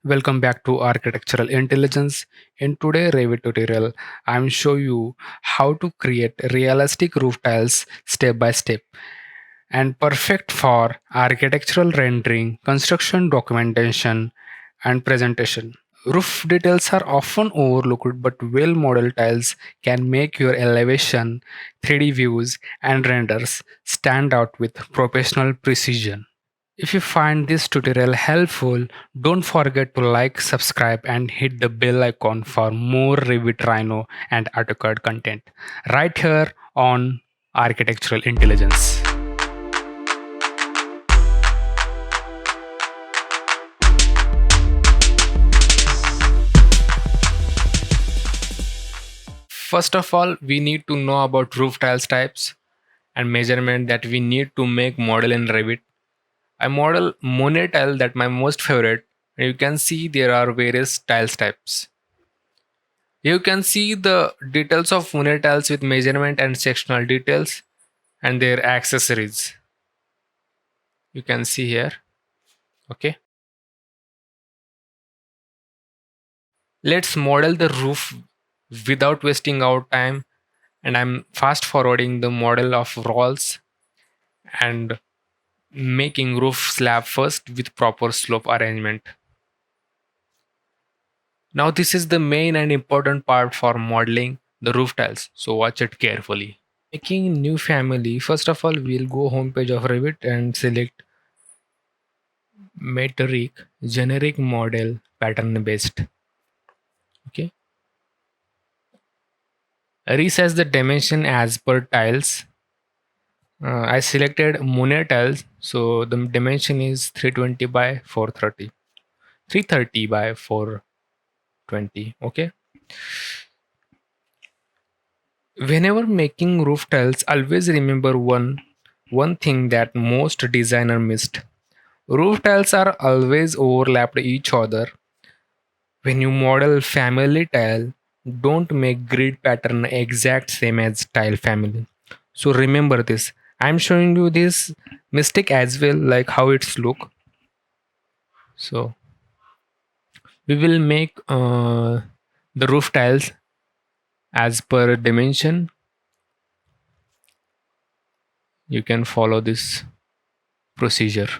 Welcome back to Architectural Intelligence. In today's Revit tutorial, I'm show you how to create realistic roof tiles step by step and perfect for architectural rendering, construction documentation, and presentation. Roof details are often overlooked, but well-modeled tiles can make your elevation, 3D views, and renders stand out with professional precision. If you find this tutorial helpful, don't forget to like, subscribe, and hit the bell icon for more Revit Rhino and AutoCAD content right here on Architectural Intelligence. First of all, we need to know about roof tiles types and measurement that we need to make model in Revit. I model Monet tile that my most favorite. You can see there are various tiles types. You can see the details of Monet tiles with measurement and sectional details and their accessories. You can see here. Okay. Let's model the roof without wasting our time. And I'm fast forwarding the model of walls and making roof slab first with proper slope arrangement. Now this is the main and important part for modeling the roof tiles. So watch it carefully. Making new family, first of all, we'll go homepage of Revit and select metric generic model pattern based. Okay, resize the dimension as per tiles. I selected Monet tiles, so the dimension is 320 by 430, 330 by 420. Okay, whenever making roof tiles, always remember one thing that most designer missed. Roof tiles are always overlapped each other. When you model family tile, don't make grid pattern exact same as tile family. So remember this. I'm showing you this mistake as well, like how it's look. So we will make the roof tiles as per dimension. You can follow this procedure.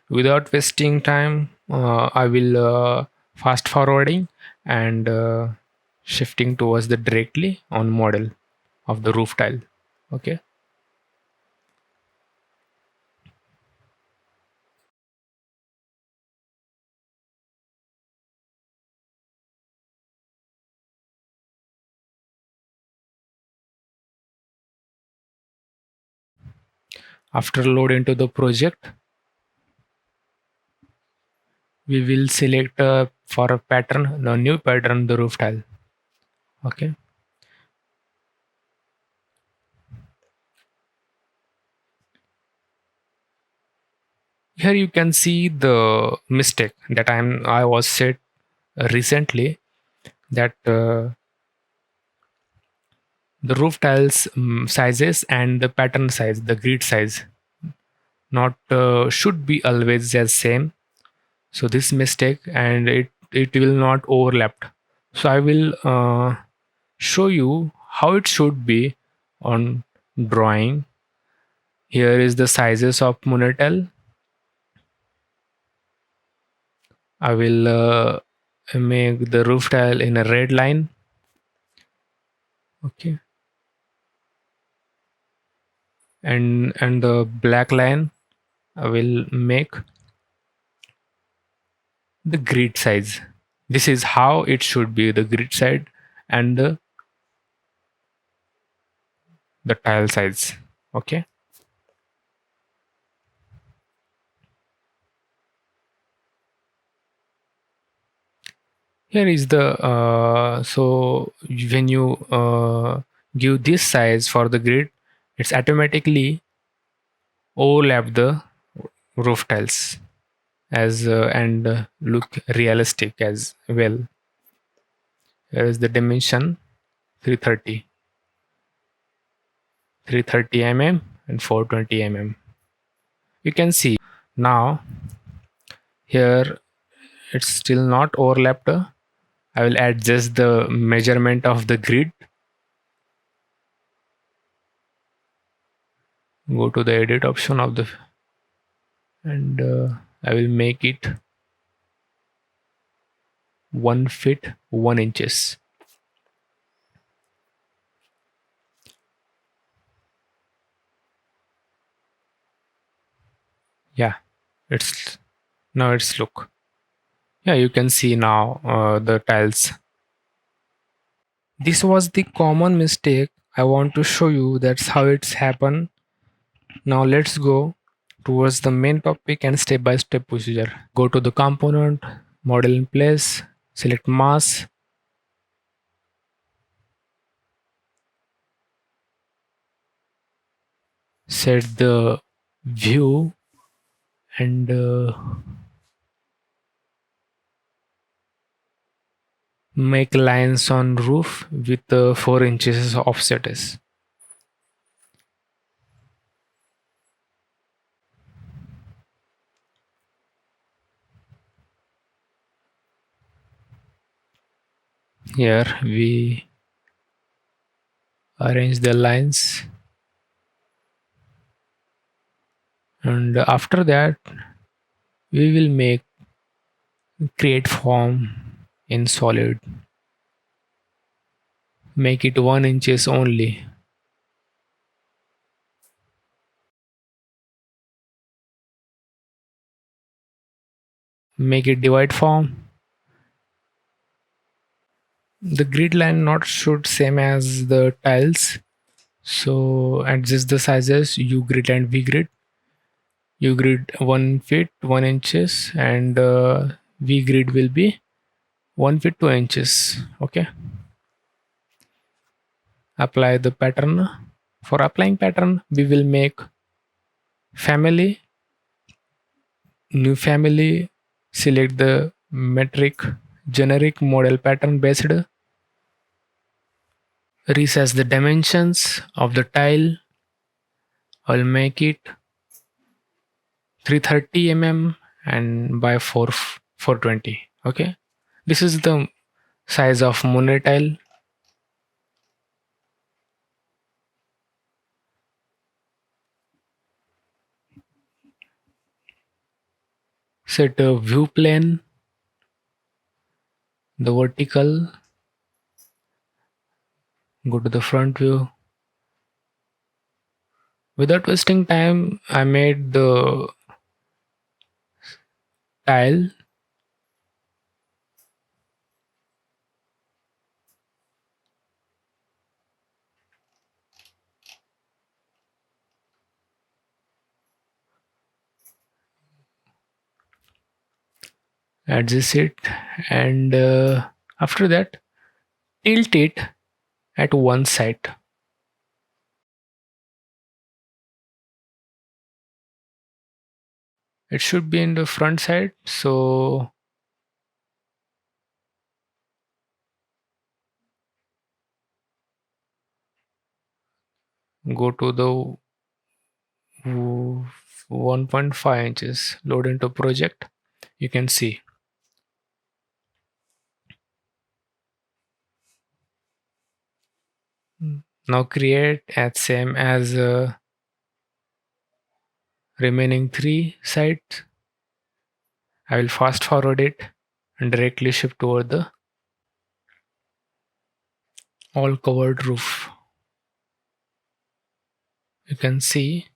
Without wasting time, I will fast forwarding and shifting towards the directly on model of the roof tile. Okay. After load into the project, we will select for a pattern, the new pattern, the roof tile. Okay. Here you can see the mistake that I was said recently, that the roof tiles sizes and the pattern size, the grid size, not should be always as same. So this mistake, and it will not overlap. So I will show you how it should be on drawing. Here is the sizes of monotel. I will make the roof tile in a red line. Okay. And the black line I will make the grid size. This is how it should be, the grid size and the tile size. Okay. Here is the so when you give this size for the grid, it's automatically overlap the roof tiles as and look realistic as well. Here is the dimension 330, 330 mm and 420 mm. You can see Now here it's still not overlapped. I will adjust the measurement of the grid. Go to the edit option of the and I will make it 1 feet 1 inches. Yeah, it's now it's look. Yeah, you can see now the tiles. This was the common mistake. I want to show you that's how it's happened. Now let's go towards the main topic and step by step procedure. Go to the component, model in place, select mass, set the view and make lines on roof with 4 inches offset. Here we arrange the lines, and after that we will make create form in solid, make it 1 inches only, make it divide form. The grid line not should same as the tiles, so adjust the sizes u grid and v grid. U grid 1 feet 1 inches and v grid will be 1 feet 2 inches. Okay, apply the pattern. For applying pattern we will make family, new family, select the metric generic model pattern based, resize the dimensions of the tile. I'll make it 330 mm and by 420. Okay, this is the size of mono tile. Set a view plane, the vertical, go to the front view. Without wasting time, I made the tile. Adjust it, and after that tilt it at one side. It should be in the front side, so go to the 1.5 inches, load into project. You can see now create as same as remaining 3 sides. I will fast forward it and directly shift over the all covered roof. You can see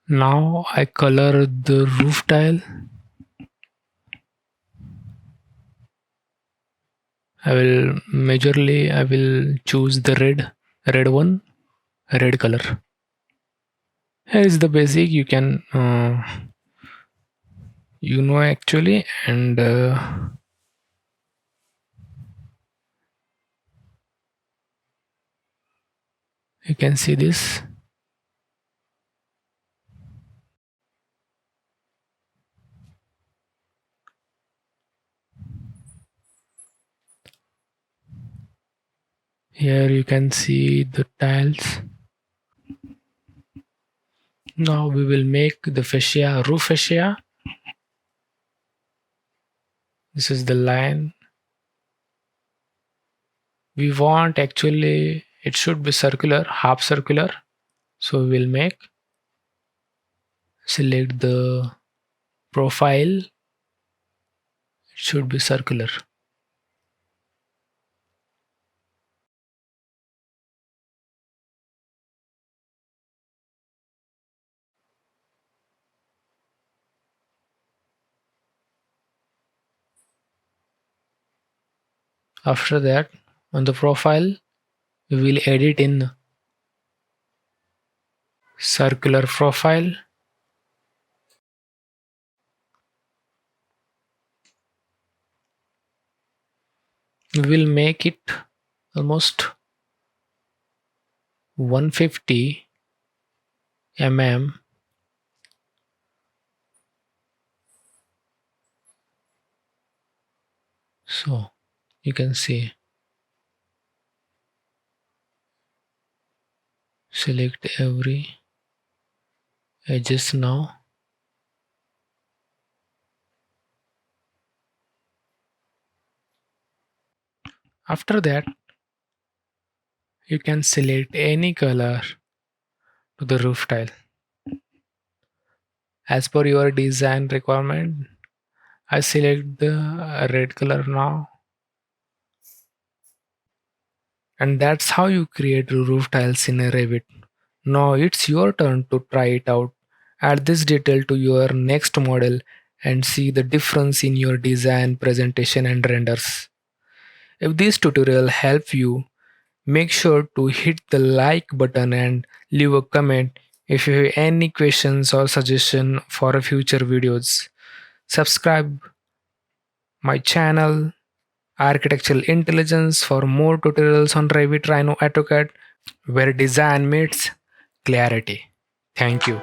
now I color the roof tile. I will choose the red one. red color. Here is the basic you can actually, and you can see this. Here you can see the tiles. Now we will make the fascia, roof fascia. This is the line. We want actually it should be circular, half circular. So we will select the profile. It should be circular. After that, on the profile, we will edit in circular profile. We will make it almost 150 mm. So you can see, select every edges now. After that, you can select any color to the roof tile as per your design requirement. I select the red color now, and that's how you create roof tiles in a Revit. Now it's your turn to try it out. Add this detail to your next model and see the difference in your design, presentation, and renders. If this tutorial helped you, make sure to hit the like button and leave a comment. If you have any questions or suggestion for future videos, subscribe my channel Architectural Intelligence for more tutorials on Revit, Rhino, AutoCAD, where design meets clarity. Thank you.